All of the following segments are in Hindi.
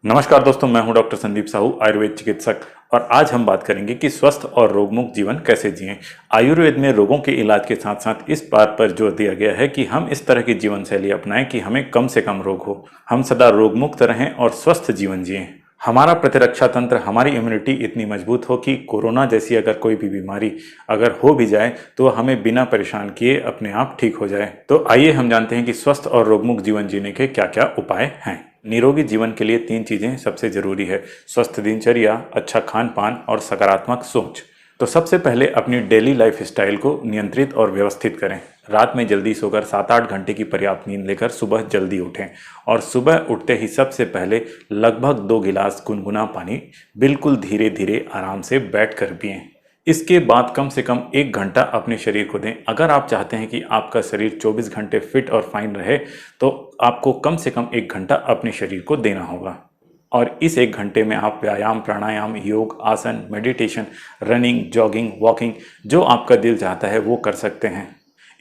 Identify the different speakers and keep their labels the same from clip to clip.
Speaker 1: नमस्कार दोस्तों, मैं हूं डॉक्टर संदीप साहू, आयुर्वेद चिकित्सक। और आज हम बात करेंगे कि स्वस्थ और रोगमुक्त जीवन कैसे जिएं। आयुर्वेद में रोगों के इलाज के साथ साथ इस बात पर जोर दिया गया है कि हम इस तरह की जीवन शैली अपनाएं कि हमें कम से कम रोग हो, हम सदा रोगमुक्त रहें और स्वस्थ जीवन जिएं। हमारा प्रतिरक्षा तंत्र, हमारी इम्यूनिटी इतनी मजबूत हो कि कोरोना जैसी अगर कोई भी बीमारी अगर हो भी जाए तो हमें बिना परेशान किए अपने आप ठीक हो जाए। तो आइए हम जानते हैं कि स्वस्थ और रोगमुक्त जीवन जीने के क्या क्या उपाय हैं। निरोगी जीवन के लिए 3 चीजें सबसे जरूरी है: स्वस्थ दिनचर्या, अच्छा खान पान और सकारात्मक सोच। तो सबसे पहले अपनी डेली लाइफ स्टाइल को नियंत्रित और व्यवस्थित करें। रात में जल्दी सोकर 7-8 घंटे की पर्याप्त नींद लेकर सुबह जल्दी उठें। और सुबह उठते ही सबसे पहले लगभग 2 गिलास गुनगुना पानी बिल्कुल धीरे धीरे आराम से बैठ कर पिएं। इसके बाद कम से कम 1 घंटा अपने शरीर को दें। अगर आप चाहते हैं कि आपका शरीर 24 घंटे फिट और फाइन रहे तो आपको कम से कम 1 घंटा अपने शरीर को देना होगा। और इस 1 घंटे में आप व्यायाम, प्राणायाम, योग, आसन, मेडिटेशन, रनिंग, जॉगिंग, वॉकिंग, जो आपका दिल चाहता है वो कर सकते हैं।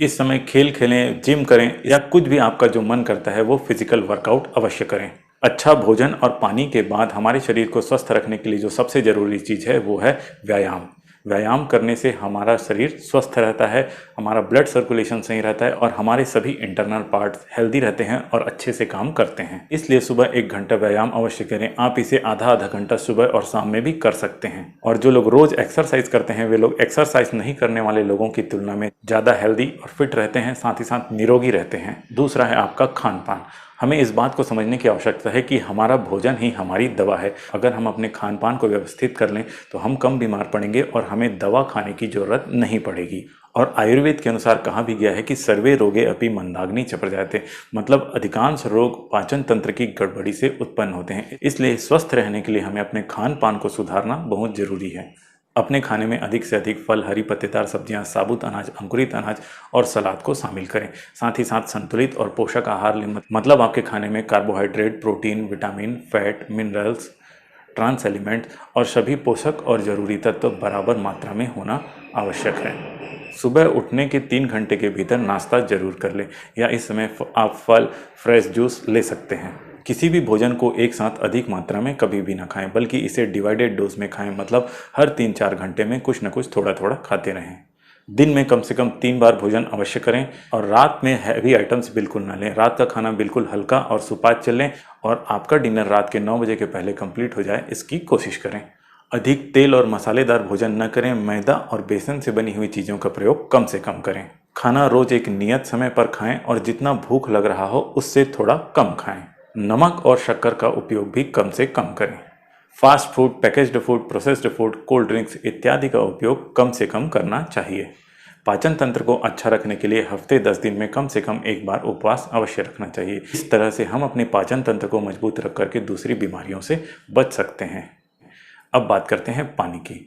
Speaker 1: इस समय खेल खेलें, जिम करें या कुछ भी आपका जो मन करता है वो फिजिकल वर्कआउट अवश्य करें। अच्छा भोजन और पानी के बाद हमारे शरीर को स्वस्थ रखने के लिए जो सबसे ज़रूरी चीज़ है वो है व्यायाम। व्यायाम करने से हमारा शरीर स्वस्थ रहता है, हमारा ब्लड सर्कुलेशन सही रहता है और हमारे सभी इंटरनल पार्ट्स हेल्दी रहते हैं और अच्छे से काम करते हैं। इसलिए सुबह 1 घंटा व्यायाम अवश्य करें। आप इसे आधा आधा घंटा सुबह और शाम में भी कर सकते हैं। और जो लोग रोज एक्सरसाइज करते हैं वे लोग एक्सरसाइज नहीं करने वाले लोगों की तुलना में ज़्यादा हेल्दी और फिट रहते हैं, साथ ही साथ निरोगी रहते हैं। दूसरा है आपका खान पान। हमें इस बात को समझने की आवश्यकता है कि हमारा भोजन ही हमारी दवा है। अगर हम अपने खान पान को व्यवस्थित कर लें तो हम कम बीमार पड़ेंगे और हमें दवा खाने की जरूरत नहीं पड़ेगी। और आयुर्वेद के अनुसार कहा भी गया है कि सर्वे रोगे अपि मंदाग्नि च प्रजायते, मतलब अधिकांश रोग पाचन तंत्र की गड़बड़ी से उत्पन्न होते हैं। इसलिए स्वस्थ रहने के लिए हमें अपने खान पान को सुधारना बहुत जरूरी है। अपने खाने में अधिक से अधिक फल, हरी पत्तेदार सब्जियां, साबुत अनाज, अंकुरित अनाज और सलाद को शामिल करें। साथ ही साथ संतुलित और पोषक आहार लें, मतलब आपके खाने में carbohydrate, protein, vitamin, fat, minerals, trans element और सभी पोषक और जरूरी तत्व बराबर मात्रा में होना आवश्यक है। सुबह उठने के 3 घंटे के भीतर नाश्ता जरूर कर लें या इस समय आप फल, फ्रेश जूस ले सकते हैं। किसी भी भोजन को एक साथ अधिक मात्रा में कभी भी ना खाएं, बल्कि इसे डिवाइडेड डोज में खाएं, मतलब हर 3-4 घंटे में कुछ न कुछ थोड़ा थोड़ा खाते रहें। दिन में कम से कम 3 बार भोजन अवश्य करें और रात में हैवी आइटम्स बिल्कुल ना लें। रात का खाना बिल्कुल हल्का और सुपाच्य लें और आपका डिनर रात के 9 बजे के पहले कंप्लीट हो जाए, इसकी कोशिश करें। अधिक तेल और मसालेदार भोजन न करें। मैदा और बेसन से बनी हुई चीज़ों का प्रयोग कम से कम करें। खाना रोज एक नियत समय पर खाएं और जितना भूख लग रहा हो उससे थोड़ा कम खाएं। नमक और शक्कर का उपयोग भी कम से कम करें। Fast food, packaged food, processed food, cold drinks इत्यादि का उपयोग कम से कम करना चाहिए। पाचन तंत्र को अच्छा रखने के लिए हफ्ते 10 दिन में कम से कम 1 बार उपवास अवश्य रखना चाहिए। इस तरह से हम अपने पाचन तंत्र को मजबूत रख करके दूसरी बीमारियों से बच सकते हैं। अब बात करते हैं पानी की।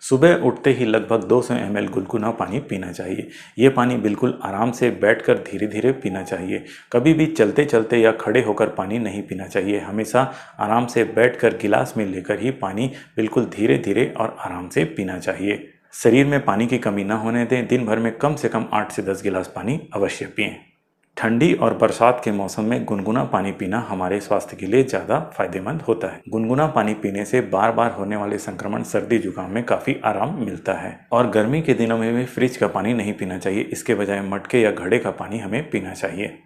Speaker 1: सुबह उठते ही लगभग 200 ml गुनगुना पानी पीना चाहिए। ये पानी बिल्कुल आराम से बैठकर धीरे धीरे पीना चाहिए। कभी भी चलते चलते या खड़े होकर पानी नहीं पीना चाहिए। हमेशा आराम से बैठकर गिलास में लेकर ही पानी बिल्कुल धीरे धीरे और आराम से पीना चाहिए। शरीर में पानी की कमी न होने दें। दिन भर में कम से कम 8 से 10 गिलास पानी अवश्य पिएं। ठंडी और बरसात के मौसम में गुनगुना पानी पीना हमारे स्वास्थ्य के लिए ज़्यादा फायदेमंद होता है। गुनगुना पानी पीने से बार बार होने वाले संक्रमण, सर्दी जुकाम में काफ़ी आराम मिलता है। और गर्मी के दिनों में भी फ्रिज का पानी नहीं पीना चाहिए। इसके बजाय मटके या घड़े का पानी हमें पीना चाहिए।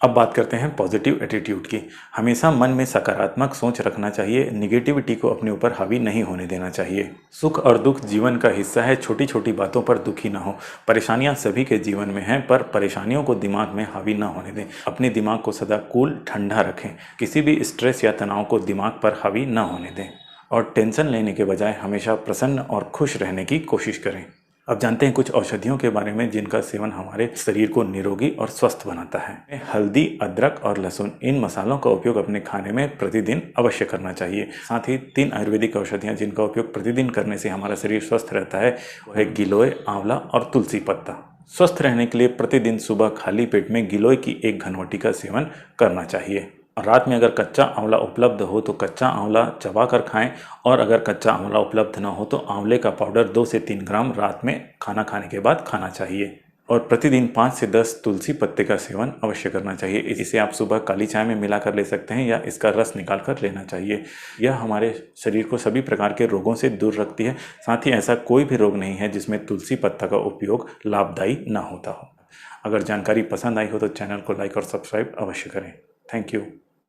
Speaker 1: अब बात करते हैं पॉजिटिव एटीट्यूड की। हमेशा मन में सकारात्मक सोच रखना चाहिए। निगेटिविटी को अपने ऊपर हावी नहीं होने देना चाहिए। सुख और दुख जीवन का हिस्सा है। छोटी छोटी बातों पर दुखी ना हो। परेशानियां सभी के जीवन में हैं, पर परेशानियों को दिमाग में हावी ना होने दें। अपने दिमाग को सदा कूल, ठंडा रखें। किसी भी स्ट्रेस या तनाव को दिमाग पर हावी ना होने दें और टेंशन लेने के बजाय हमेशा प्रसन्न और खुश रहने की कोशिश करें। अब जानते हैं कुछ औषधियों के बारे में जिनका सेवन हमारे शरीर को निरोगी और स्वस्थ बनाता है। हल्दी, अदरक और लहसुन, इन मसालों का उपयोग अपने खाने में प्रतिदिन अवश्य करना चाहिए। साथ ही 3 आयुर्वेदिक औषधियाँ जिनका उपयोग प्रतिदिन करने से हमारा शरीर स्वस्थ रहता है वो है गिलोय, आंवला और तुलसी पत्ता। स्वस्थ रहने के लिए प्रतिदिन सुबह खाली पेट में गिलोय की 1 घनवटी का सेवन करना चाहिए। और रात में अगर कच्चा आंवला उपलब्ध हो तो कच्चा आंवला चबा कर खाएं, और अगर कच्चा आंवला उपलब्ध ना हो तो आंवले का पाउडर 2 से 3 ग्राम रात में खाना खाने के बाद खाना चाहिए। और प्रतिदिन 5 से 10 तुलसी पत्ते का सेवन अवश्य करना चाहिए। इसे आप सुबह काली चाय में मिलाकर ले सकते हैं या इसका रस निकाल कर लेना चाहिए। यह हमारे शरीर को सभी प्रकार के रोगों से दूर रखती है। साथ ही ऐसा कोई भी रोग नहीं है जिसमें तुलसी पत्ता का उपयोग लाभदायी ना होता हो। अगर जानकारी पसंद आई हो तो चैनल को लाइक और सब्सक्राइब अवश्य करें। Thank you.